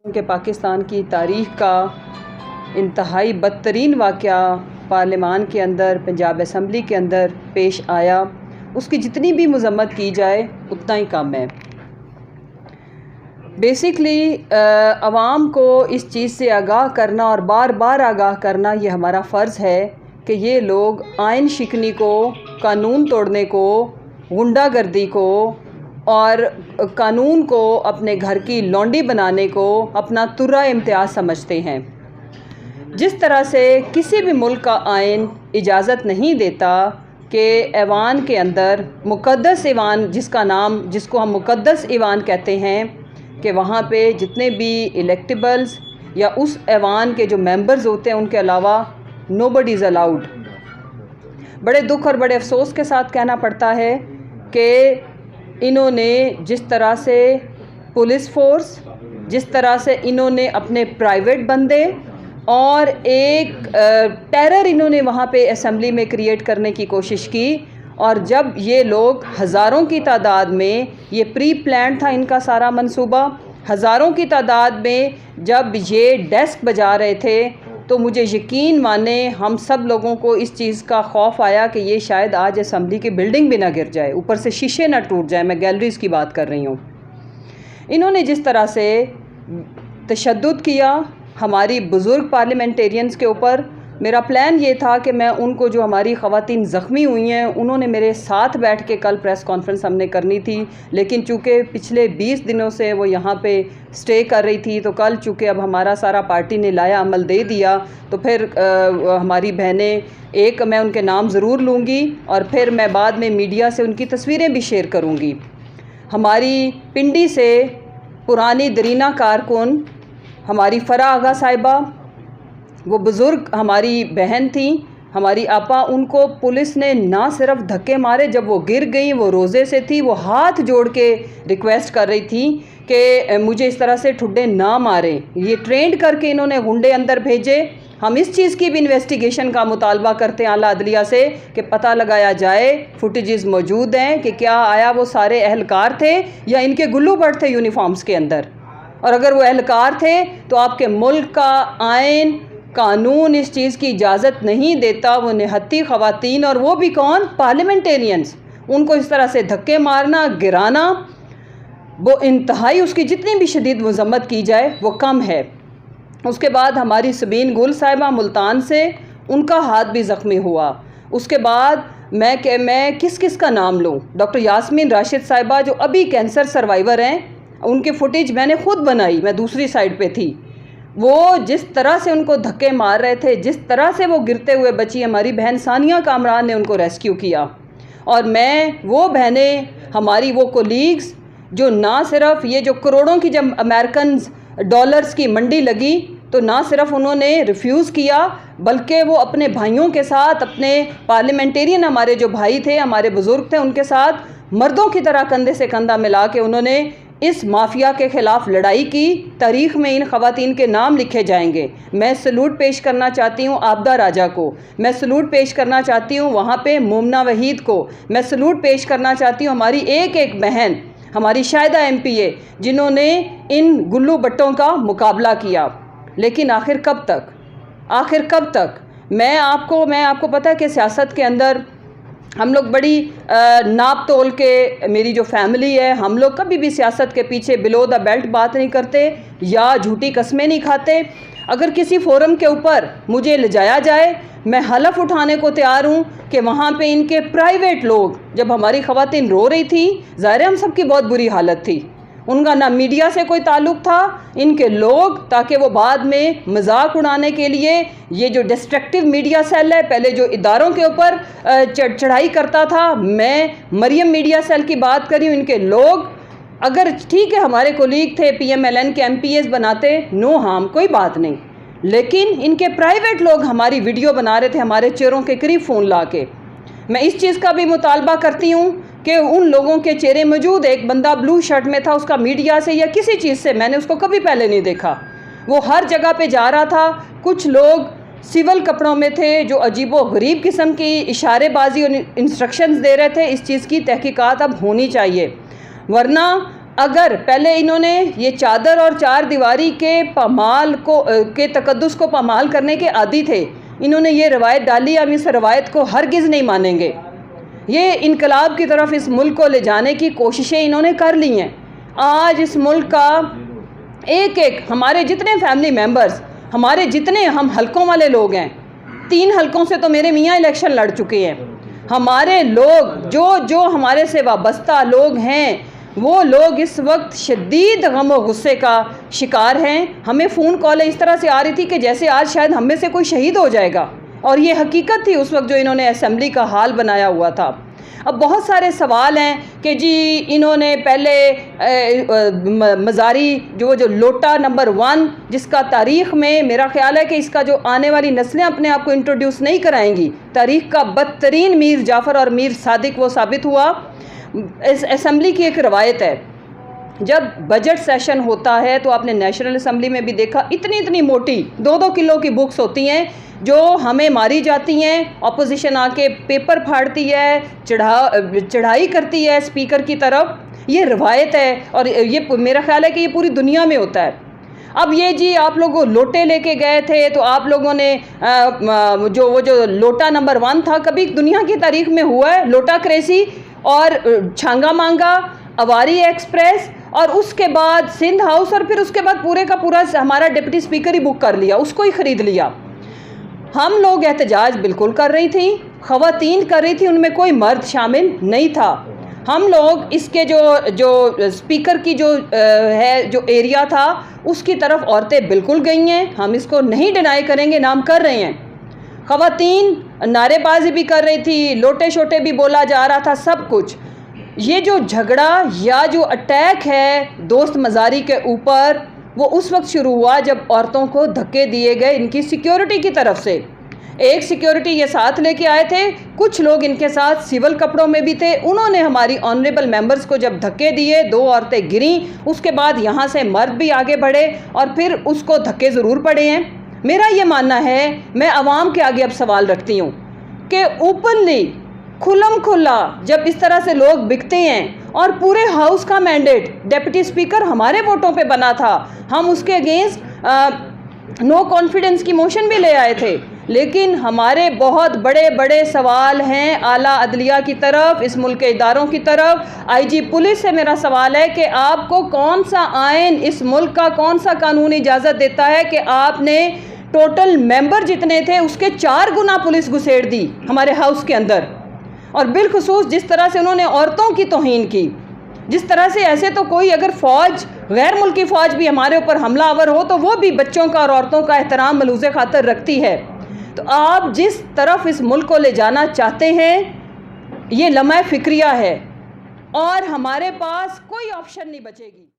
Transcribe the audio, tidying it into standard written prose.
कि पाकिस्तान की तारीख़ का इंतहाई बदतरीन वाक़या पार्लियामान के अंदर, पंजाब असम्बली के अंदर पेश आया, उसकी जितनी भी मज़म्मत की जाए उतना ही कम है। बेसिकली आवाम को इस चीज़ से आगाह करना और बार बार आगाह करना ये हमारा फ़र्ज़ है कि ये लोग आइन शिकनी को, कानून तोड़ने को, गुंडागर्दी को और कानून को अपने घर की लौंडी बनाने को अपना तुर्रा इम्तियाज़ समझते हैं। जिस तरह से किसी भी मुल्क का आइन इजाज़त नहीं देता कि ऐवान के अंदर मुक़द्दस ऐवान, जिसको हम मुक़द्दस ऐवान कहते हैं, कि वहाँ पे जितने भी इलेक्टेबल्स या उस ऐवान के जो मेंबर्स होते हैं उनके अलावा नोबडी इज़ अलाउड। बड़े दुख और बड़े अफसोस के साथ कहना पड़ता है कि इन्होंने जिस तरह से पुलिस फोर्स, जिस तरह से इन्होंने अपने प्राइवेट बंदे और एक टेरर इन्होंने वहाँ पे असेंबली में क्रिएट करने की कोशिश की, और जब ये लोग हज़ारों की तादाद में, ये प्री प्लान था इनका सारा मंसूबा, हज़ारों की तादाद में जब ये डेस्क बजा रहे थे, तो मुझे यकीन माने हम सब लोगों को इस चीज़ का खौफ आया कि ये शायद आज असम्बली की बिल्डिंग भी ना गिर जाए, ऊपर से शीशे ना टूट जाए। मैं गैलरीज़ की बात कर रही हूँ। इन्होंने जिस तरह से तशद्दुद किया हमारी बुज़ुर्ग पार्लियामेंटेरियंस के ऊपर, मेरा प्लान ये था कि मैं उनको, जो हमारी ख़वातीन ज़ख्मी हुई हैं, उन्होंने मेरे साथ बैठ के कल प्रेस कॉन्फ्रेंस हमने करनी थी, लेकिन चूँकि पिछले 20 दिनों से वो यहाँ पे स्टे कर रही थी, तो कल चूँकि अब हमारा सारा पार्टी ने लाया अमल दे दिया, तो फिर हमारी बहनें, एक मैं उनके नाम ज़रूर लूँगी और फिर मैं बाद में मीडिया से उनकी तस्वीरें भी शेयर करूँगी। हमारी पिंडी से पुरानी दरीना कारकुन हमारी फ़रा आगा साहिबा, वो बुज़ुर्ग हमारी बहन थी, हमारी आपा, उनको पुलिस ने ना सिर्फ धक्के मारे, जब वो गिर गई, वो रोज़े से थी, वो हाथ जोड़ के रिक्वेस्ट कर रही थी कि मुझे इस तरह से ठुड्डे ना मारें। ये ट्रेंड करके इन्होंने गुंडे अंदर भेजे। हम इस चीज़ की भी इन्वेस्टिगेशन का मुतालबा करते हैं आला अदलिया से कि पता लगाया जाए, फुटेजेस मौजूद हैं कि क्या आया वो सारे अहलकार थे या इनके गुल्लू बट थे यूनिफॉर्म्स के अंदर, और अगर वो अहलकार थे तो आपके मुल्क का आइन कानून इस चीज़ की इजाज़त नहीं देता। वो निहत्ती ख़वातीन, और वो भी कौन, पार्लियामेंटेरियंस, उनको इस तरह से धक्के मारना, गिराना, वो इंतहाई, उसकी जितनी भी शदीद मज़म्मत की जाए वो कम है। उसके बाद हमारी सबीन गुल साहिबा मुल्तान से, उनका हाथ भी ज़ख्मी हुआ। उसके बाद मैं किस किस का नाम लूँ, डॉक्टर यास्मीन राशिद साहिबा जो अभी कैंसर सर्वाइवर हैं, उनके फुटेज मैंने ख़ुद बनाई, मैं दूसरी साइड पे थी। वो जिस तरह से उनको धक्के मार रहे थे, जिस तरह से वो गिरते हुए बची, हमारी बहन सानिया कामरान ने उनको रेस्क्यू किया। और मैं वो बहनें, हमारी वो कोलीग्स, जो ना सिर्फ ये जो करोड़ों की जब अमेरिकन डॉलर्स की मंडी लगी, तो ना सिर्फ उन्होंने रिफ्यूज़ किया, बल्कि वो अपने भाइयों के साथ, अपने पार्लियामेंटेरियन हमारे जो भाई थे, हमारे बुज़ुर्ग थे, उनके साथ मर्दों की तरह कंधे से कंधा मिला के उन्होंने इस माफिया के ख़िलाफ़ लड़ाई की। तारीख़ में इन ख़वातीन के नाम लिखे जाएंगे। मैं सलूट पेश करना चाहती हूँ आबदा राजा को, मैं सलूट पेश करना चाहती हूँ वहाँ पे मुमना वहीद को, मैं सलूट पेश करना चाहती हूँ हमारी एक एक बहन, हमारी शाहिदा MPA, जिन्होंने इन गुल्लू बट्टों का मुकाबला किया। लेकिन आखिर कब तक, आखिर कब तक? मैं आपको पता है कि सियासत के अंदर हम लोग बड़ी नाप तोल के, मेरी जो फैमिली है, हम लोग कभी भी सियासत के पीछे बिलो द बेल्ट बात नहीं करते या झूठी कस्में नहीं खाते। अगर किसी फोरम के ऊपर मुझे ले जाया जाए, मैं हलफ उठाने को तैयार हूँ कि वहाँ पे इनके प्राइवेट लोग, जब हमारी ख़वातीन रो रही थी, ज़ाहिर है हम सबकी बहुत बुरी हालत थी, उनका ना मीडिया से कोई ताल्लुक़ था, इनके लोग, ताकि वो बाद में मजाक उड़ाने के लिए, ये जो डिस्ट्रक्टिव मीडिया सेल है, पहले जो इदारों के ऊपर चढ़ाई करता था, मैं मरियम मीडिया सेल की बात कर रही हूँ, इनके लोग, अगर ठीक है हमारे कोलीग थे PMLN के MPAs बनाते, नो हार्म, कोई बात नहीं, लेकिन इनके प्राइवेट लोग हमारी वीडियो बना रहे थे हमारे चेहरों के करीब फ़ोन ला के। मैं इस चीज़ का भी मुतालबा करती हूँ कि उन लोगों के चेहरे मौजूद, एक बंदा ब्लू शर्ट में था, उसका मीडिया से या किसी चीज़ से, मैंने उसको कभी पहले नहीं देखा, वो हर जगह पे जा रहा था। कुछ लोग सिविल कपड़ों में थे जो अजीबो गरीब किस्म की इशारेबाजी और इंस्ट्रक्शंस दे रहे थे। इस चीज़ की तहकीकात अब होनी चाहिए, वरना अगर पहले इन्होंने ये चादर और चार दीवारी के पामाल को के तकद्दुस को पामाल करने के आदी थे, इन्होंने ये रवायत डाली, हम इस रवायत को हरगिज़ नहीं मानेंगे। ये इनकलाब की तरफ इस मुल्क को ले जाने की कोशिशें इन्होंने कर ली हैं। आज इस मुल्क का एक एक, हमारे जितने फैमिली मेंबर्स, हमारे जितने हम हलकों वाले लोग हैं, 3 हलकों से तो मेरे मियाँ इलेक्शन लड़ चुके हैं। हमारे लोग जो हमारे से वाबस्ता लोग हैं, वो लोग इस वक्त शदीद गम और गुस्से का शिकार हैं। हमें फ़ोन कॉलें इस तरह से आ रही थी कि जैसे आज शायद हम में से कोई शहीद हो जाएगा, और ये हकीकत थी उस वक्त जो इन्होंने असम्बली का हाल बनाया हुआ था। अब बहुत सारे सवाल हैं कि जी इन्होंने पहले मज़ारी जो लोटा नंबर 1, जिसका तारीख़ में मेरा ख़्याल है कि इसका जो आने वाली नस्लें अपने आप को इंट्रोड्यूस नहीं कराएंगी, तारीख़ का बदतरीन मीर जाफ़र और मीर सादिक वो साबित हुआ। इस असम्बली की एक रवायत है, जब बजट सेशन होता है तो आपने नेशनल असम्बली में भी देखा, इतनी मोटी 2-2 किलो की बुक्स होती हैं जो हमें मारी जाती हैं। अपोजिशन आके पेपर फाड़ती है, चढ़ाई करती है स्पीकर की तरफ। ये रवायत है और ये मेरा ख्याल है कि ये पूरी दुनिया में होता है। अब ये जी आप लोग लोटे लेके गए थे, तो आप लोगों ने जो लोटा नंबर 1 था, कभी दुनिया की तारीख में हुआ है लोटा क्रेसी और छांगा मांगा, अवारी एक्सप्रेस, और उसके बाद सिंध हाउस, और फिर उसके बाद पूरे का पूरा हमारा डिप्टी स्पीकर ही बुक कर लिया, उसको ही ख़रीद लिया। हम लोग एहतजाज बिल्कुल कर रही थी, ख़वातीन कर रही थी, उनमें कोई मर्द शामिल नहीं था। हम लोग इसके जो स्पीकर की जो एरिया था उसकी तरफ औरतें बिल्कुल गई हैं, हम इसको नहीं डिनाई करेंगे, नाम कर रहे हैं। ख़वातीन नारेबाजी भी कर रही थी, लोटे शोटे भी बोला जा रहा था, सब कुछ। ये जो झगड़ा या जो अटैक है दोस्त मज़ारी के ऊपर, वो उस वक्त शुरू हुआ जब औरतों को धक्के दिए गए इनकी सिक्योरिटी की तरफ से। एक सिक्योरिटी ये साथ लेके आए थे, कुछ लोग इनके साथ सिविल कपड़ों में भी थे, उन्होंने हमारी ऑनरेबल मेंबर्स को जब धक्के दिए, 2 औरतें गिरीं, उसके बाद यहाँ से मर्द भी आगे बढ़े और फिर उसको धक्के ज़रूर पड़े हैं। मेरा ये मानना है, मैं आवाम के आगे अब सवाल रखती हूँ कि ओपनली खुल्लम खुल्ला जब इस तरह से लोग बिकते हैं, और पूरे हाउस का मैंडेट डिप्टी स्पीकर हमारे वोटों पे बना था, हम उसके अगेंस्ट नो कॉन्फिडेंस की मोशन भी ले आए थे, लेकिन हमारे बहुत बड़े बड़े सवाल हैं आला अदलिया की तरफ, इस मुल्क के इदारों की तरफ। IG पुलिस से मेरा सवाल है कि आपको कौन सा आइन, इस मुल्क का कौन सा कानून इजाज़त देता है कि आपने टोटल मेंबर जितने थे उसके 4 गुना पुलिस घुसेड़ दी हमारे हाउस के अंदर। और बिलखुसूस जिस तरह से उन्होंने औरतों की तौहीन की, जिस तरह से, ऐसे तो कोई अगर फ़ौज, गैर मुल्की फ़ौज भी हमारे ऊपर हमलावर हो तो वो भी बच्चों का और औरतों का एहतराम मलूज़े खातर रखती है। तो आप जिस तरफ इस मुल्क को ले जाना चाहते हैं, ये लम्हा फ़िक्रिया है और हमारे पास कोई ऑप्शन नहीं बचेगी।